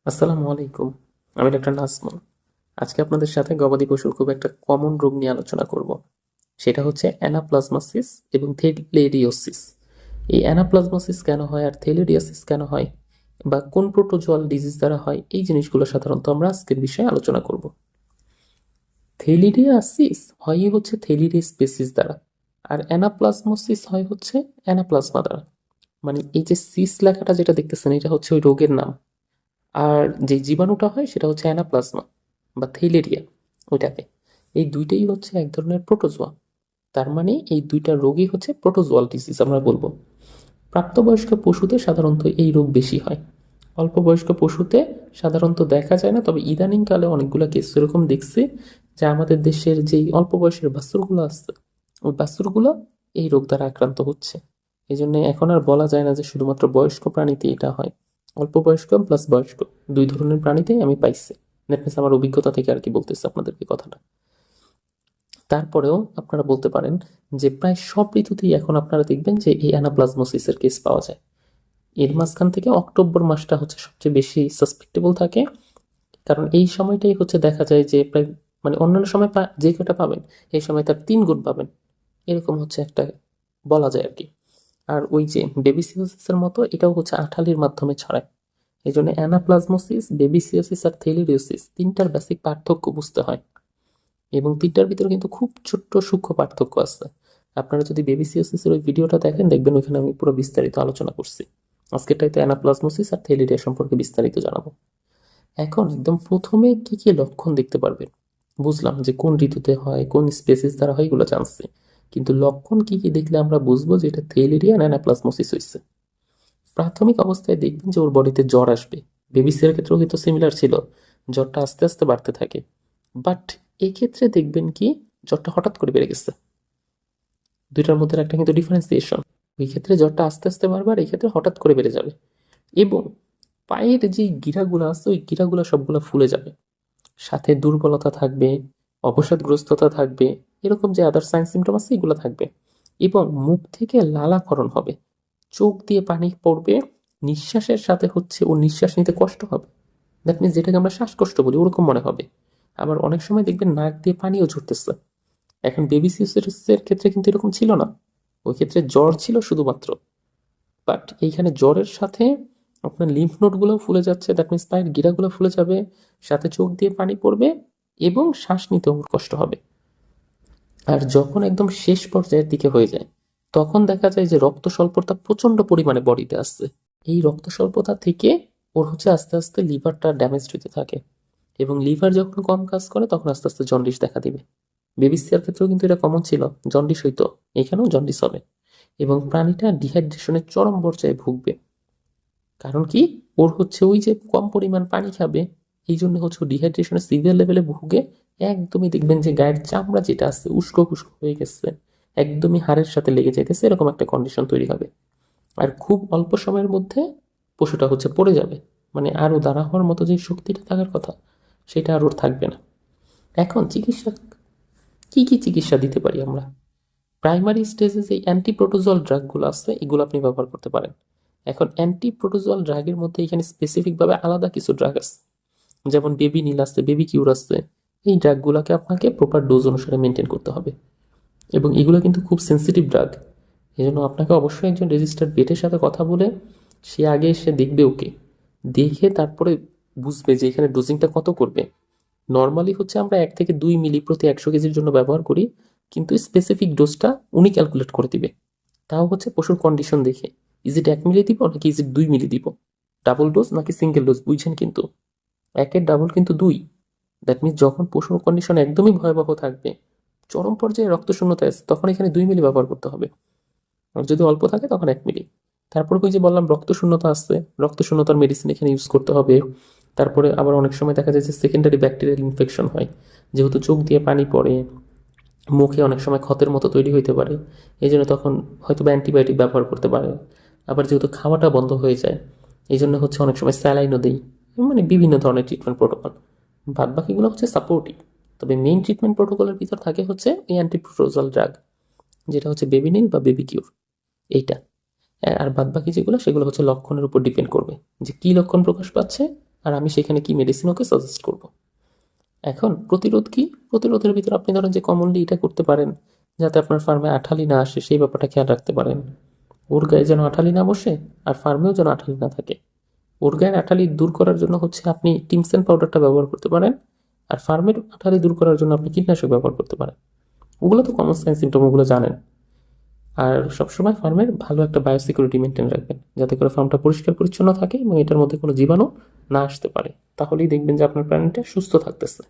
আসসালামু আলাইকুম। আমি ডক্টর নাজমুল। আজকে আপনাদের সাথে গবাদি পশুর খুব একটা কমন রোগ নিয়ে আলোচনা করব। সেটা হচ্ছে অ্যানাপ্লাজমাসিস এবং থেলিডিওসিস। এই অ্যানাপ্লাজমাসিস কেন হয় আর থেলিডিওসিস কেন হয় বা কোন প্রোটোজোয়াল ডিজিজ দ্বারা হয়, এই জিনিসগুলো সাধারণত আমরা আজকের বিষয়ে আলোচনা করব। থেলিডিয়াসিস হয় হচ্ছে থেলিডি স্পেসিস দ্বারা, আর অ্যানাপ্লাজমোসিস হয় হচ্ছে অ্যানাপ্লাজমা দ্বারা। মানে এই যে সিস লেখাটা যেটা দেখতেছেন, এটা হচ্ছে ওই রোগের নাম। আর যে জীবাণুটা হয় সেটা হচ্ছে অ্যানাপ্লাজমা বা থেইলেরিয়া, ওইটাকে। এই দুইটাই হচ্ছে এক ধরনের প্রোটোজোয়া। তার মানে এই দুইটা রোগই হচ্ছে প্রোটোজোয়াল ডিজিজ আমরা বলবো। প্রাপ্তবয়স্ক পশুতে সাধারণত এই রোগ বেশি হয়, অল্প বয়স্ক পশুতে সাধারণত দেখা যায় না। তবে ইদানিংকালে অনেকগুলো কেস এরকম দেখছি যে আমাদের দেশের যেই অল্প বয়সের বাছুরগুলো আছে, ওই বাছুরগুলো এই রোগ দ্বারা আক্রান্ত হচ্ছে। এই জন্য এখন আর বলা যায় না যে শুধুমাত্র বয়স্ক প্রাণীতে এটা হয়। অল্প বয়স্ক প্লাস বয়স্ক দুই ধরনের প্রাণীতেই আমি পাইছি। দ্যাট মিনস আমার অভিজ্ঞতা থেকে আর কি বলতেছি আপনাদেরকে কথাটা। তারপরেও আপনারা বলতে পারেন যে প্রায় সব ঋতুতেই এখন আপনারা দেখবেন যে এই অ্যানাপ্লাজমোসিসের কেস পাওয়া যায়। এর মাঝখান থেকে অক্টোবর মাসটা হচ্ছে সবচেয়ে বেশি সাসপেক্টেবল থাকে, কারণ এই সময়টাই হচ্ছে দেখা যায় যে প্রায়, মানে অন্যান্য সময় যে কটা পাবেন এই সময় তার 3 গুণ পাবেন, এরকম হচ্ছে একটা বলা যায় আর কি। আর ওই যে বেবিসিওসিসের মতো এটাও হচ্ছে আঠালির মাধ্যমে ছড়ায়। এই জন্য অ্যানাপ্লাজমোসিস, বেবিসিওসিস আর থেলিডিওসিস তিনটার বেসিক পার্থক্য বুঝতে হয়, এবং তিনটার ভিতরে কিন্তু খুব ছোট্ট সূক্ষ্ম পার্থক্য আছে। আপনারা যদি বেবিসিওসিসের ওই ভিডিওটা দেখেন, দেখবেন ওইখানে আমি পুরো বিস্তারিত আলোচনা করছি। আজকেরটাইতে অ্যানাপ্লাজমোসিস আর থেলিডিয়া সম্পর্কে বিস্তারিত জানাবো। এখন একদম প্রথমে কি কি লক্ষণ দেখতে পারবেন, বুঝলাম যে কোন ঋতুতে হয়, কোন স্পেসিস দ্বারা হয়, এগুলো জানছি। কিন্তু লক্ষণ কি কি দেখলে আমরা বুঝবো যে এটা থেলিডিয়া না অ্যানাপ্লাজমোসিস হয়েছে? প্রাথমিক অবস্থায় দেখবেন যে ওর বডিতে জ্বর আসবে। বেবিসির ক্ষেত্রেও কিন্তু সিমিলার ছিল, জ্বরটা আস্তে আস্তে বাড়তে থাকে। বাট এই ক্ষেত্রে দেখবেন কি, জ্বরটা হঠাৎ করে বেড়ে গেছে। দুইটার মধ্যে একটা কিন্তু ডিফারেন্সিয়েশন। ওই ক্ষেত্রে জ্বরটা আস্তে আস্তে বাড়বে, আর এই ক্ষেত্রে হঠাৎ করে বেড়ে যাবে। এবং পায়ের যে গিরাগুলো আছে ওই গিরাগুলো সবগুলো ফুলে যাবে, সাথে দুর্বলতা থাকবে, অবসাদগ্রস্ততা থাকবে, এরকম যে আদার সাইন সিমটম আছে এগুলো থাকবে। এবং মুখ থেকে লালাকরণ হবে, চোখ দিয়ে পানি পড়বে, নিঃশ্বাসের সাথে হচ্ছে ও নিঃশ্বাস নিতে কষ্ট হবে। দ্যাট মিনস যেটাকে আমরা শ্বাসকষ্ট বলি ওরকম মনে হবে। আবার অনেক সময় দেখবেন নাক দিয়ে পানিও ঝরতেছে। এখন বেবি সিসের ক্ষেত্রে কিন্তু এরকম ছিল না, ওই ক্ষেত্রে জ্বর ছিল শুধুমাত্র। বাট এইখানে জ্বরের সাথে আপনার লিম্ফ নোডগুলো ফুলে যাচ্ছে, দ্যাট মিনস পায়ের গিরাগুলো ফুলে যাবে, সাথে চোখ দিয়ে পানি পড়বে এবং শ্বাস নিতে ওর কষ্ট হবে। আর যখন একদম শেষ পর্যায়ের দিকে হয়ে যায়, তখন দেখা যায় যে রক্ত স্বল্পতা প্রচন্ড পরিমাণে বডিতে আসছে। এই রক্ত স্বল্পতা থেকে ওর হচ্ছে আস্তে আস্তে লিভারটা ড্যামেজ হতে থাকে, এবং লিভার যখন কম কাজ করে তখন আস্তে আস্তে জন্ডিস দেখা দিবে। বেবিসিয়ার ক্ষেত্রেও কিন্তু এটা কমন ছিল, জন্ডিস হইতো, এখানেও জন্ডিস হবে। এবং প্রাণীটা ডিহাইড্রেশনের চরম পর্যায়ে ভুগবে। কারণ কি, ওর হচ্ছে ওই যে কম পরিমাণ পানি খাবে, এই জন্য হচ্ছে ডিহাইড্রেশনের সিভিয়ার লেভেলে ভুগে একদমই দেখবেন যে গায়ের চামড়া যেটা আছে উস্কো খুস্কো হয়ে গেছে, একদমই হাড়ের সাথে লেগে যাইতেছে, এরকম একটা কন্ডিশন তৈরি হবে। আর খুব অল্প সময়ের মধ্যে পশুটা হচ্ছে পড়ে যাবে, মানে আরও দাঁড়া হওয়ার মতো যে শক্তিটা থাকার কথা সেটা আর ওর থাকবে না। এখন চিকিৎসা, কি কি চিকিৎসা দিতে পারি আমরা? প্রাইমারি স্টেজে যে অ্যান্টিপ্রোটোজোয়াল ড্রাগগুলো আছে এগুলো আপনি ব্যবহার করতে পারেন। এখন অ্যান্টিপ্রোটোজোয়াল ড্রাগের মধ্যে এখানে স্পেসিফিকভাবে আলাদা কিছু ড্রাগ আছে, যেমন বেবি নীল আছে, বেবি কিউর আছে। এই ড্রাগগুলোকে আপনাকে প্রপার ডোজ অনুসারে মেনটেন করতে হবে, এবং এগুলো কিন্তু খুব সেন্সিটিভ ড্রাগ। এই জন্য আপনাকে অবশ্যই একজন রেজিস্টার্ড ভেটের সাথে কথা বলে সে আগে এসে দেখবে, ওকে দেখে তারপরে বুঝবে যে এখানে ডোজিংটা কত করবে। নর্মালি হচ্ছে আমরা 1 থেকে 2 মিলি প্রতি 100 কেজির জন্য ব্যবহার করি, কিন্তু স্পেসিফিক ডোজটা উনি ক্যালকুলেট করে দিবে। তাও হচ্ছে পশুর কন্ডিশন দেখে, ইজ ইট 1 মিলি দিব নাকি ইজ ইট 2 মিলি দিব, ডাবল ডোজ নাকি সিঙ্গেল ডোজ, বুঝছেন? কিন্তু একের ডাবল কিন্তু 2। দ্যাট মিনস যখন পশুর কন্ডিশন একদমই ভয়াবহ থাকবে, চরম পর্যায়ে রক্ত শূন্যতা আছে, তখন এখানে 2 মিলি ব্যবহার করতে হবে। আর যদি অল্প থাকে তখন 1 মিলি। তারপর ওই যে বললাম রক্ত শূন্যতা আসছে, রক্ত শূন্যতার মেডিসিন এখানে ইউজ করতে হবে। তারপরে আবার অনেক সময় দেখা যায় যে সেকেন্ডারি ব্যাকটেরিয়াল ইনফেকশন হয়, যেহেতু চোখ দিয়ে পানি পড়ে, মুখে অনেক সময় ক্ষতের মতো তৈরি হইতে পারে, এই জন্য তখন হয়তো বা অ্যান্টিবায়োটিক ব্যবহার করতে পারে। আবার যেহেতু খাওয়াটা বন্ধ হয়ে যায়, এই জন্য হচ্ছে অনেক সময় স্যালাইনও দিই। মানে বিভিন্ন ধরনের ট্রিটমেন্ট প্রোটোকল, বাদ বাকিগুলো হচ্ছে সাপোর্টিভ। তবে মেইন ট্রিটমেন্ট প্রোটোকলের ভিতর থাকে হচ্ছে এই অ্যান্টিপ্রোটোজল ড্রাগ, যেটা হচ্ছে বেবিনিল বা বেবি কিউর, এইটা। আর বাদ বাকি যেগুলো সেগুলো হচ্ছে লক্ষণের উপর ডিপেন্ড করবে যে কী লক্ষণ প্রকাশ পাচ্ছে আর আমি সেখানে কি মেডিসিন ওকে সাজেস্ট করব। এখন প্রতিরোধ কি? প্রতিরোধের ভিতরে আপনি ধরেন যে কমনলি এটা করতে পারেন যাতে আপনার ফার্মে আঠালি না আসে, সেই ব্যাপারটা খেয়াল রাখতে পারেন। ওর গায়ে যেন আঠালি না বসে, আর ফার্মেও যেন আঠালি না থাকে। ওর গায়ের আঠালি দূর করার জন্য হচ্ছে আপনি টিমসেন পাউডারটা ব্যবহার করতে পারেন, আর ফার্মের আঠালি দূর করার জন্য আপনি কীটনাশক ব্যবহার করতে পারেন। ওগুলো তো কমন সেন্স সিমটম, ওগুলো জানেন। আর সবসময় ফার্মের ভালো একটা বায়োসিকিউরিটি মেনটেন রাখবেন, যাতে করে ফার্মটা পরিষ্কার পরিচ্ছন্ন থাকে এবং এটার মধ্যে কোনো জীবাণু না আসতে পারে। তাহলেই দেখবেন যে আপনার প্রাণীটা সুস্থ থাকতেছে।